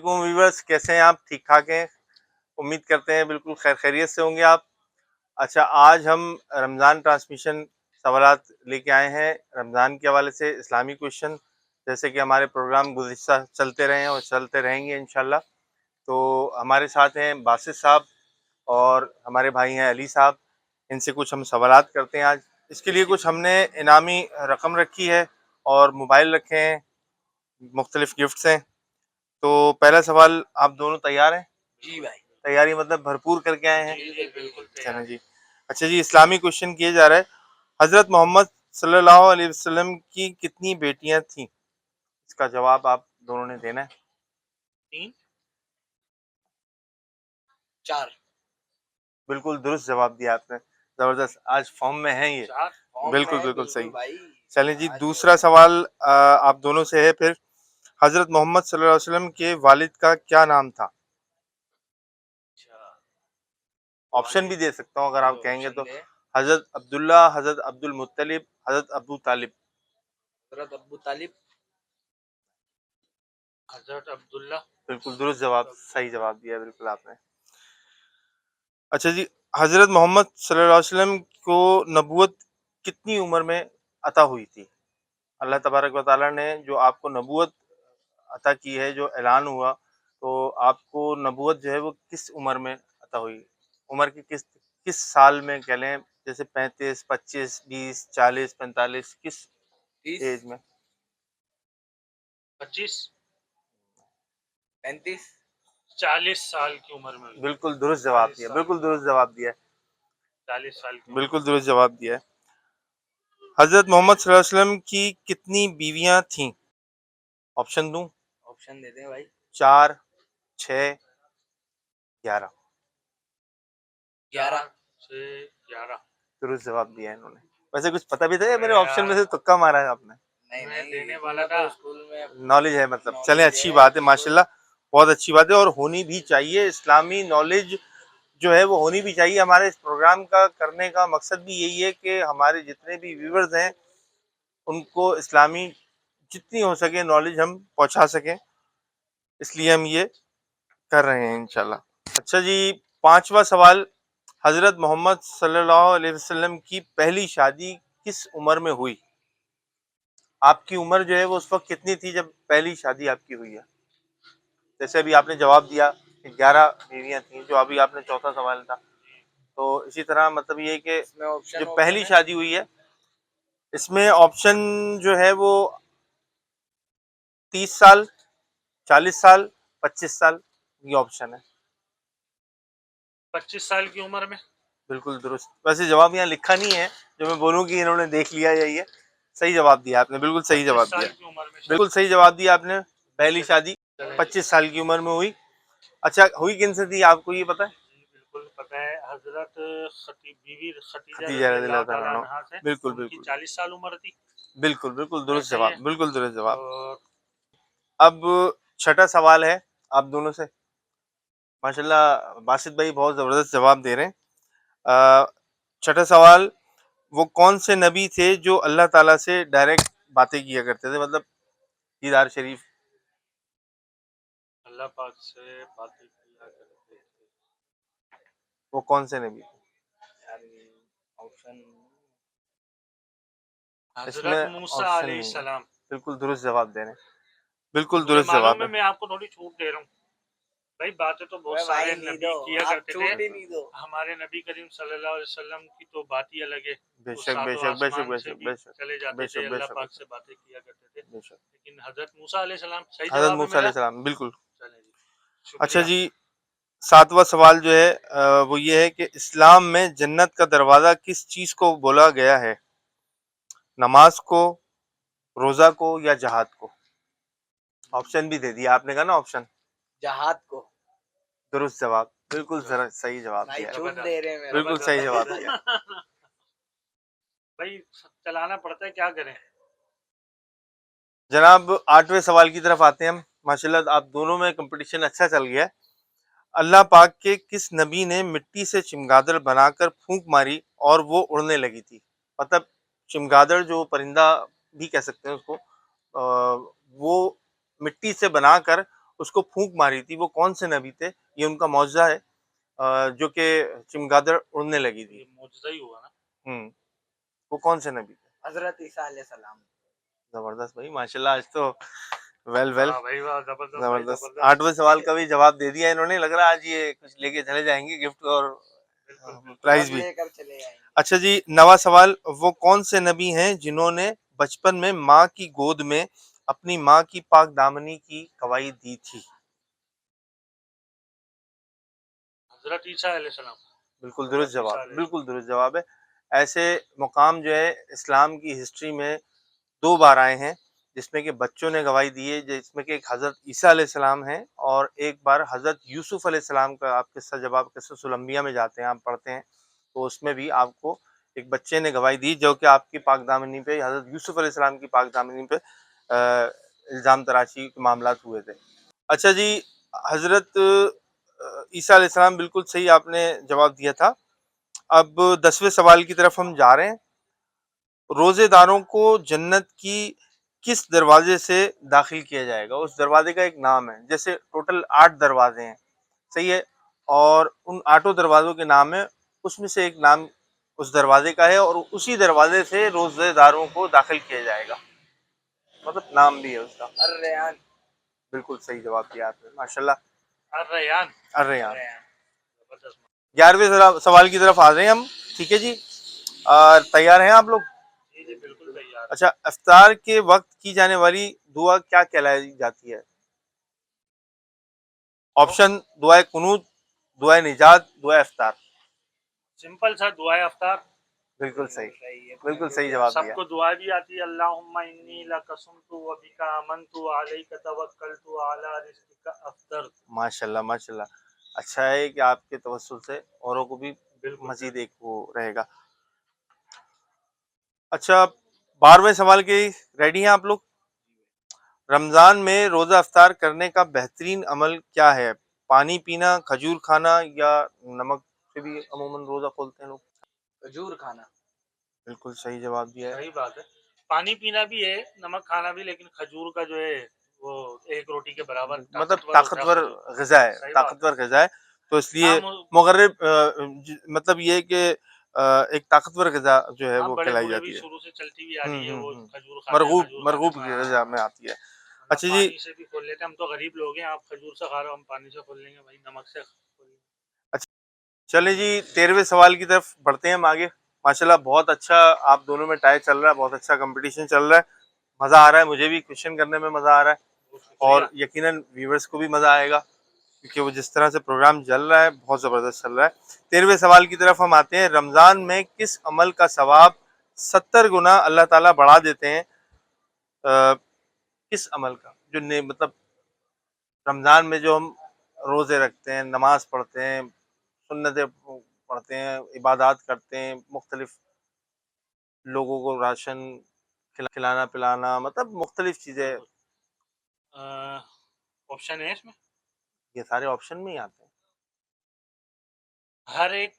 वालेकुम व्यूवर्स, कैसे हैं आप? ठीक ठाक हैं? उम्मीद करते हैं बिल्कुल खैर खैरियत से होंगे आप। अच्छा, आज हम रमज़ान ट्रांसमिशन सवालात लेके आए हैं रमज़ान के हवाले से, इस्लामी क्वेश्चन। जैसे कि हमारे प्रोग्राम गुज़िश्ता चलते रहे हैं और चलते रहेंगे इंशाल्लाह। तो हमारे साथ हैं बासित साहब और हमारे भाई हैं अली साहब। इनसे कुछ हम सवालात करते हैं आज। इसके लिए कुछ हमने इनामी रकम रखी है और मोबाइल रखे हैं, मुख्तलिफ गिफ्ट्स हैं। तो पहला सवाल, आप दोनों तैयार हैं? जी भाई। तैयारी मतलब भरपूर करके आए हैं? जी जी बिल्कुल चलें तैयार। जी। अच्छा जी, इस्लामी क्वेश्चन किए जा रहा है। हजरत मोहम्मद सल्लल्लाहु अलैहि वसल्लम की कितनी बेटियां थीं? इसका जवाब आप दोनों ने देना है। 3 4 बिल्कुल दुरुस्त जवाब दिया आपने, जबरदस्त, आज फॉर्म में है ये। 4 फॉर्म में बिल्कुल है बिल्कुल बिल्कुल सही। भाई। चलें जी, आज दूसरा सवाल आप दोनों से है फिर। हजरत मोहम्मद सल्लल्लाहु अलैहि वसल्लम के वालिद का क्या नाम था? अच्छा ऑप्शन भी दे सकता हूँ अगर आप कहेंगे ऑप्शन तो। दे। हजरत अब्दुल्ला, हजरत अब्दुल मुत्तलिब, हजरत अबू तालिब। हजरत अब्बू तालिब। हजरत अब्दुल्ला। बिल्कुल दुरुस्त जवाब, सही जवाब दिया बिल्कुल आपने। अच्छा जी, हजरत मोहम्मद सल्लल्लाहु अलैहि वसल्लम को नबूवत कितनी उम्र में अता हुई थी? अल्लाह तबारक व तआला ने जो आपको नबूवत अता की है, जो ऐलान हुआ, तो आपको नबूवत जो है वो किस उम्र में अता हुई? उम्र की किस किस साल में कह लें, जैसे 35, 25, 20, 40, 45, किस 30 एज में? 25 35 40 साल की उम्र में। बिल्कुल दुरुस्त जवाब दिया, बिल्कुल दुरुस्त जवाब दिया, 40 साल की बिल्कुल दुरुस्त जवाब दिया है। हजरत मोहम्मद सल्लल्लाहु अलैहि वसल्लम की कितनी बीवियां थीं? ऑप्शन दूं? ऑप्शन दे दें भाई। 4, 6, 11। 11 से 11। दुरुस्त जवाब दिया है इन्होंने। वैसे कुछ पता भी था या अरे मेरे ऑप्शन में यार, से तुक्का मारा है आपने? नहीं मैं देने वाला था स्कूल में। नॉलेज है मतलब, चलें, नॉलेज अच्छी है बात है बिल्कुल। माशाल्लाह, बहुत अच्छी बात है और होनी भी चाहिए। इस्लामी नॉलेज जो है वो होनी भी चाहिए। हमारे इस प्रोग्राम का करने का मकसद भी यही है कि हमारे जितने भी व्यूवर्स हैं उनको इस्लामी जितनी हो सके नॉलेज हम पहुंचा सकें, इसलिए हम ये कर रहे हैं इंशाल्लाह। अच्छा जी, पांचवा सवाल, हजरत मोहम्मद सल्लल्लाहु अलैहि वसल्लम की पहली शादी किस उम्र में हुई? आपकी उम्र जो है वो उस वक्त कितनी थी जब पहली शादी आपकी हुई है? जैसे अभी आपने जवाब दिया कि 11 बीवियां थी, जो अभी आपने चौथा सवाल था, तो इसी तरह मतलब ये है कि इसमें ऑप्शन जो ऑप्शन पहली है। शादी हुई है, इसमें ऑप्शन जो है वो 30 साल, 40 साल, 25 साल, ये ऑप्शन है। 25 साल की उम्र में। बिल्कुल दुरुस्त। वैसे जवाब यहाँ लिखा नहीं है जो मैं बोलूँ कि इन्होंने देख लिया या ये। सही जवाब दिया आपने, बिल्कुल सही 25 जवाब साल दिया, की उम्र में बिल्कुल शादी। सही जवाब दिया आपने। पहली शादी चलें। 25 साल की उम्र में हुई। अच्छा, हुई किन से थी, आपको ये पता है? जी बिल्कुल पता है। हजरत बीवी खतीजा खदीजा रजी अल्लाह रज़ियल्लाहु तआला ताला अन्हा। अन्हा से। बिल्कुल उनकी बिल्कुल 40 साल उम्र थी। बिल्कुल बिल्कुल दुरुस्त ऐसा ही है। जवाब, बिल्कुल दुरुस्त जवाब। और अब छठा सवाल है आप दोनों से। माशाल्लाह बासित भाई बहुत जबरदस्त जवाब दे रहे हैं। छठा सवाल, वो कौन से नबी थे जो अल्लाह ताला से डायरेक्ट बातें किया करते थे, मतलब दीदार शरीफ? अल्लाह पाक से बातें किया करते थे। वो कौन से नबी थे? यार ये ऑप्शन। इसमें हजरत मूसा ऑप्शन नहीं है। अलैहिस्सलाम। बिल्कुल दुरुस्त जवाब दे रहे हैं, बिल्कुल मुझे दुरुस्त मालूम जवाब है, है। मैं आपको थोड़ी छूट दे रहा हूँ भाई। बातें तो बहुत भाई सारे नहीं नबी दो, किया आप करते थे। छूट ही नहीं दो। हमारे नबी करीम सल्लल्लाहु अलैहि वसल्लम की तो बात ही अलग है। वो बेशक सातों बेशक बेशक आसमान से बेशक भी बेशक चले जाते थे, बेशक अल्लाह बेशक पाक बेशक से बातें किया करते थे। बेशक। लेकिन हजरत मूसा अलैहिस्सलाम सही हजरत जवाब है मूसा मेरा। अलैहिस्सलाम, बिल्कुल। चले जी, अच्छा शुक्रिया। जी, सातवां सवाल जो है वो ये है कि इस्लाम में जन्नत का दरवाजा किस चीज को बोला गया है? नमाज को, रोजा को, या जहाद को? ऑप्शन भी दे दिया आपने, कहा ना ऑप्शन। जहाद को। दुरुस्त जवाब, बिल्कुल सही जवाब भाई दिया है, छूट दे रहे हैं मेरे बिल्कुल को। सही जवाब दिया। भाई चलाना पड़ता है, क्या करें। जनाब, आठवें सवाल की तरफ आते हैं हम। माशाल्लाह आप दोनों में कंपटीशन अच्छा चल गया है। अल्लाह पाक के किस नबी ने मिट्टी से चमगादड़ बनाकर फूंक मारी और वो उड़ने लगी थी? मतलब चमगादड़ जो परिंदा भी कह सकते हैं उसको, वो मिट्टी से बनाकर उसको फूंक मारी थी, वो कौन से नबी थे? ये उनका मौजज़ा है जो कि चमगादड़ उड़ने लगी थी। ये मौजज़ा ही हुआ ना। वो कौन से नबी थे? हजरत ईसा अलैहिस्सलाम। जबरदस्त भाई, माशाल्लाह, आज तो वेल वाह भाई वाह, जबरदस्त भाई जबरदस्त। जबरदस्त। 8वें सवाल का भी जवाब दे दिया इन्होंने, लग रहा है आज ये कुछ लेके चले जाएंगे गिफ्ट और बिल्कुल बिल्कुल। प्राइज सब भी। लेकर चले आएंगे। अच्छा जी, 9वां सवाल, वो कौन से नबी हैं जिन्होंने बचपन में माँ की गोद में अपनी माँ की पाक दामनी की गवाही दी थी? हजरत ईसा अलैहिस्सलाम। बिल्कुल हजरत दुरुस्त ईसा जवाब, अलैहिस्सलाम। बिल्कुल दुरुस्त जवाब है। ऐसे मुकाम जो है इस्लाम की हिस्ट्री में 2 बार आए हैं जिसमें कि बच्चों ने गवाही दी है, जिसमें कि एक हज़रत ईसा अलैहिस्सलाम हैं और एक बार हज़रत यूसुफ अलैहिस्सलाम का आप किस्सा, जब आप क़िससुल अंबिया में जाते हैं, आप पढ़ते हैं, तो उसमें भी आपको एक बच्चे ने गवाही दी जो कि आपकी पाकदामनी पे, हज़रत यूसुफ अलैहिस्सलाम की पाकदामनी पे इल्ज़ाम तराशी के मामलात हुए थे। अच्छा जी, हज़रत ईसा अलैहिस्सलाम, बिल्कुल सही आपने जवाब दिया था। अब 10वें सवाल की तरफ हम जा रहे हैं। रोजेदारों को जन्नत की किस दरवाजे से दाखिल किया जाएगा? उस दरवाजे का एक नाम है, जैसे टोटल 8 दरवाजे हैं, सही है, और उन 8 दरवाजों के नाम है, उसमें से एक नाम उस दरवाजे का है और उसी दरवाजे से रोजेदारों को दाखिल किया जाएगा, मतलब नाम भी है उसका। अर्रयान। बिल्कुल सही जवाब दिया आपने, माशाल्लाह। अर्रयान। अरे यार, अर्रयान। जबरदस्त। 11वें सवाल की तरफ आ रहे हैं हम, ठीक है जी। तैयार हैं आप लोग? जी जी बिल्कुल तैयार है। अच्छा, इफ्तार के वक्त की जाने वाली दुआ क्या कहलाई जाती है? ऑप्शन: दुआए कुनूत, दुआए निजात, दुआए इफ्तार। सिंपल सा दुआ अफ्तार। बिल्कुल सही, सही है। बिल्कुल सही जवाब दिया। सबको दुआ भी आती है, अल्लाहुम्मा इन्नी लकसुमतु व बिका आमनतु व अलैका तवक्कलतु व अला रिज़्क़िका अफ़्तरतु। माशाल्लाह, माशाल्लाह। अच्छा है कि आपके तवस्सुल से औरों को भी बिल्कुल मजीद एक वो रहेगा। अच्छा, 12वें सवाल के रेडी हैं आप लोग? रमजान में रोजा इफ्तार करने का बेहतरीन अमल क्या है? पानी पीना, खजूर खाना, या नमक से भी अमूमन रोजा खोलते हैं लोग? खजूर खाना। बिल्कुल सही जवाब दिया है। सही बात है। पानी पीना भी है, नमक खाना भी, लेकिन खजूर का जो है वो एक रोटी के बराबर मतलब ताकतवर होता है ताकतवर खजूर। ग़िज़ा है, सही बात है। ताकतवर ग़िज़ा है, तो इसलिए हाँ मुग़र्रिब मतलब ये है कि एक ताकतवर ग़िज़ा जो है हाँ, वो बड़े कहलाई बूढ़े भी जाती है। शुरू से चलती हुई आ रही है, वो खजूर खाते हैं, मरग़ूब खजूर खाने मरग़ूब में। ग़िज़ा में आती है। वरना अच्छा जी, पानी से भी खोल लेते हैं, हम तो गरीब लोग हैं, आप खजूर से खा रहे हो, हम पानी से खोल लेंगे भाई, नमक से खोल लेंगे। अच्छा, चलें जी, 13वें सवाल की तरफ बढ़ते हैं हम आगे। माशाल्लाह, बहुत अच्छा आप दोनों में टाई चल रहा है, बहुत अच्छा कॉम्पिटिशन चल रहा है। मज़ा आ रहा है, मुझे भी क्वेश्चन करने में मज़ा आ रहा है बहुत शुक्रिया। और यकीनन व्यूअर्स को भी मज़ा आएगा, क्योंकि वो जिस तरह से प्रोग्राम चल रहा है, बहुत ज़बरदस्त चल रहा है। 13वें सवाल की तरफ हम आते हैं। रमज़ान में किस अमल का सवाब 70 गुना अल्लाह ताला बढ़ा देते हैं? किस अमल का, जो ने मतलब रमज़ान में जो हम रोज़े रखते हैं, नमाज़ पढ़ते हैं, सुन्नतें पढ़ते हैं, इबादत करते हैं, मुख्तलिफ लोगों को राशन खिलाना पिलाना, मतलब मुख्तलिफ चीज़ें, बिल्कुल। ऑप्शन है इसमें? ये सारे ऑप्शन में ही आते हैं। हर एक,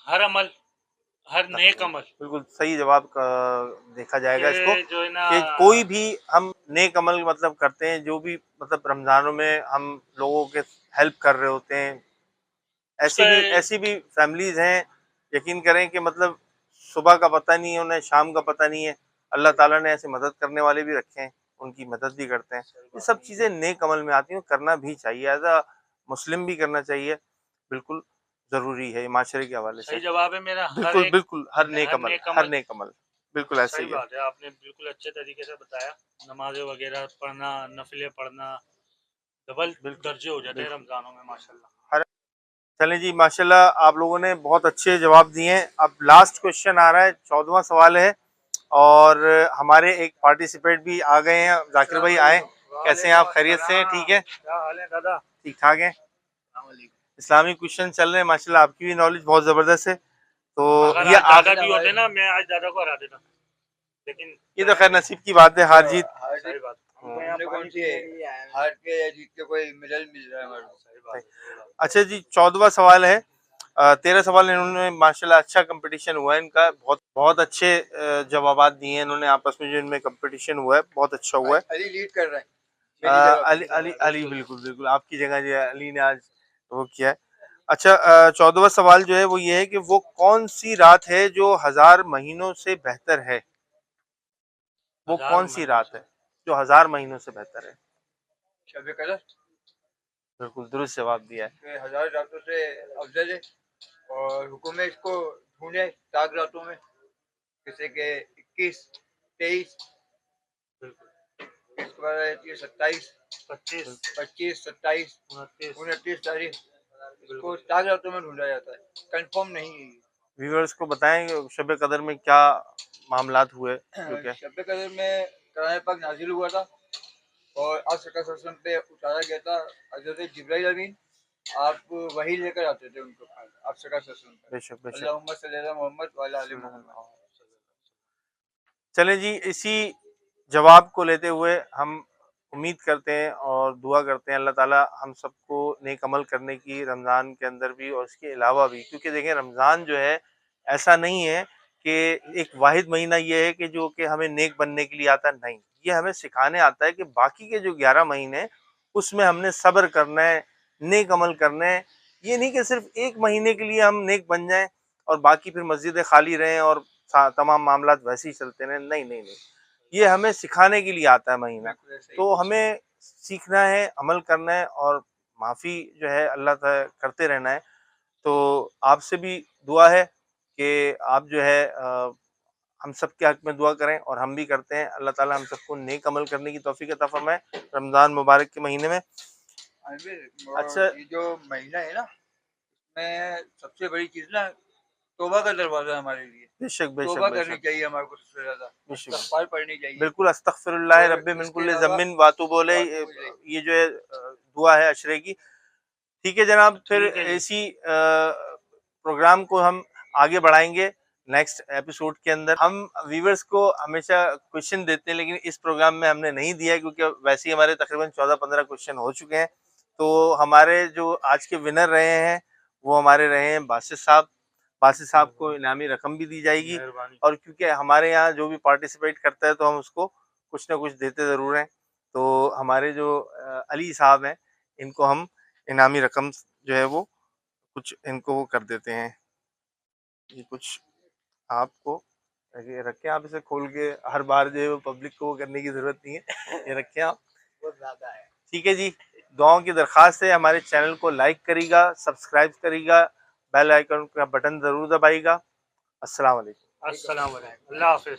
हर अमल, हर नेक अमल बिल्कुल सही जवाब का देखा जाएगा इसको, के जो है ना, कि कोई भी हम नेक अमल मतलब करते हैं, जो भी मतलब रमज़ानों में हम लोगों के हेल्प कर रहे होते हैं, उसका ऐसी भी फैमिलीज़ हैं, यकीन करें कि मतलब सुबह का पता नहीं है उन्हें, शाम का पता नहीं है, अल्लाह ताला ने ऐसे मदद करने वाले भी रखे हैं, उनकी मदद भी करते हैं। सही ये बात सब है। चीज़ें नेक अमल में आती हैं, करना भी चाहिए, एज़ अ मुस्लिम भी करना चाहिए, बिल्कुल ज़रूरी है ये माशरे के हवाले से। सही जवाब है मेरा, हर बिल्कुल, एक, बिल्कुल, हर नेक हर अमल, नेक हर अमल। नेक अमल, बिल्कुल ऐसा सही ही है। बात है, आपने बिल्कुल अच्छे तरीके से बताया। नमाज़ें वगैरह पढ़ना, नफ़िलें पढ़ना, डबल बिल्कुल, दर्जे हो जाते हैं बिल्कुल। रमज़ानों में माशाल्लाह। हर चलें जी, माशाल्लाह आप लोगों ने बहुत अच्छे जवाब दिए हैं। अब लास्ट क्वेश्चन आ रहा है, 14वां सवाल है और हमारे एक पार्टिसिपेंट भी आ गए हैं। ज़ाकिर भाई आए, कैसे हैं आप? खैरियत से हैं? ठीक है? क्या हाल है दादा? ठीक-ठाक हैं? इस्लामिक क्वेश्चन चल रहे हैं, माशाल्लाह आपकी भी नॉलेज बहुत ज़बरदस्त है। तो अगर ये आज आप, दादा भी होते ना, मैं आज दादा को हरा देता, लेकिन ये तो खैर नसीब की बात है, हार-जीत। सही बात। हमने कौन सी है? हार के या जीत के कोई मेडल मिल रहा है हमारे को। सही बात है, सही बात अच्छा जी, 14वां सवाल है। 13 सवाल इन्होंने माशाल्लाह अच्छा कंपटीशन हुआ है इनका, बहुत बहुत अच्छे जवाबात दिए हैं इन्होंने, आपस में जो इनमें कंपटीशन हुआ है बहुत अच्छा हुआ है। अली लीड कर रहा है। मेरी जगह अली मेरी अली जगह, अली बिल्कुल। बिल्कुल बिल्कुल आपकी जगह जो है अली ने आज वो किया है। अच्छा 14वां सवाल जो है वो ये है कि वो कौन सी रात है जो हजार महीनों से बेहतर है? वो हजार कौन सी महीनों रात से है जो हजार महीनों से बेहतर है? शब कदर बिल्कुल दुरुस्त जवाब दिया है। के 1000 रातों से अफजल है और हुक्म है इसको ढूंढे 7 रातों में, जैसे कि 21, 23, बिल्कुल इसके बाद रहती है 27, 25 25, 27, 29 29 तारीख। इसको बिल्कुल 7 रातों में ढूंढा जाता है, कंफर्म नहीं है ये। व्यूअर्स को बताएं शब कदर में क्या मामलात हुए जो क्या शब कदर में कुरान पाक नाजिल हुआ था और आप सल्लल्लाहु अलैहि वसल्लम पे उतारा गया था। हज़रत जिब्राइल अमीन आप वही लेकर आते थे उनको, आप सल्लल्लाहु अलैहि वसल्लम पे, बेशक बेशक अल्लाहुम्मा सल्ली अला मोहम्मद व अला आलि मोहम्मद। चलें जी इसी जवाब को लेते हुए हम उम्मीद करते हैं और दुआ करते हैं अल्लाह ताला हम सबको नेक अमल करने की रमज़ान के अंदर भी और इसके अलावा भी, क्योंकि देखें रमज़ान जो है ऐसा नहीं है कि एक वाहिद महीना ये है कि जो कि हमें नेक बनने के लिए आता है, नहीं, ये हमें सिखाने आता है कि बाकी के जो 11 महीने हैं उसमें हमने सब्र करना है, नेक अमल करना है। ये नहीं कि सिर्फ एक महीने के लिए हम नेक बन जाएं और बाकी फिर मस्जिदें खाली रहें और तमाम मामलात वैसे ही चलते रहें, नहीं नहीं नहीं, ये हमें सिखाने के लिए आता है महीना। बिल्कुल ऐसे ही। तो हमें सीखना है, अमल करना है और माफ़ी जो है अल्लाह करते रहना है। तो आपसे भी दुआ है कि आप जो है हम सब के हक में दुआ करें और हम भी करते हैं। अल्लाह ताला हम सबको नेक अमल करने की तौफीक अता फरमाए रमज़ान मुबारक के महीने में। आमिर, अच्छा और ये जो महीना है ना, इसमें सबसे बड़ी चीज ना तौबा का दरवाजा है हमारे लिए। बेशक बेशक तौबा करनी बेशक चाहिए हमारे को सबसे ज्यादा, बेशक इस्तग़फ़ार पढ़नी चाहिए। बिल्कुल अस्तगफिरुल्लाह और रब्बी मिन इसके कुल्ली अलावा ज़म्बिन वातुब बोले बात हो जाए, ये जो है दुआ है अशरे की। ठीक है जनाब, फिर ठीक है जी इसी प्रोग्राम को हम आगे बढ़ाएंगे नेक्स्ट एपिसोड के अंदर। हम व्यूवर्स को हमेशा क्वेश्चन देते हैं लेकिन इस प्रोग्राम में हमने नहीं दिया क्योंकि वैसे ही हमारे तकरीबन 14-15 क्वेश्चन हो चुके हैं। तो हमारे जो आज के विनर रहे हैं वो हमारे रहे हैं बासित साहब। बासित साहब को इनामी रकम भी दी जाएगी मेहरबानी और क्योंकि हमारे यहाँ जो भी पार्टिसिपेट करता है तो हम उसको कुछ ना कुछ देते ज़रूर हैं। तो हमारे जो अली साहब हैं इनको हम इनामी रकम जो है वो कुछ इनको वो कर देते हैं। ये कुछ आपको ये रखें, आप इसे खोल के हर बार जो है वो पब्लिक को वो करने की ज़रूरत नहीं है। ये रखें आप, बहुत ज्यादा है। ठीक है जी। दुआओं की दरख्वास्त है हमारे चैनल को लाइक करिएगा, सब्सक्राइब करिएगा, बेल आइकन का बटन ज़रूर दबाइएगा। अस्सलाम वालेकुम। अस्सलाम वालेकुम, अल्लाह हाफ़िज़।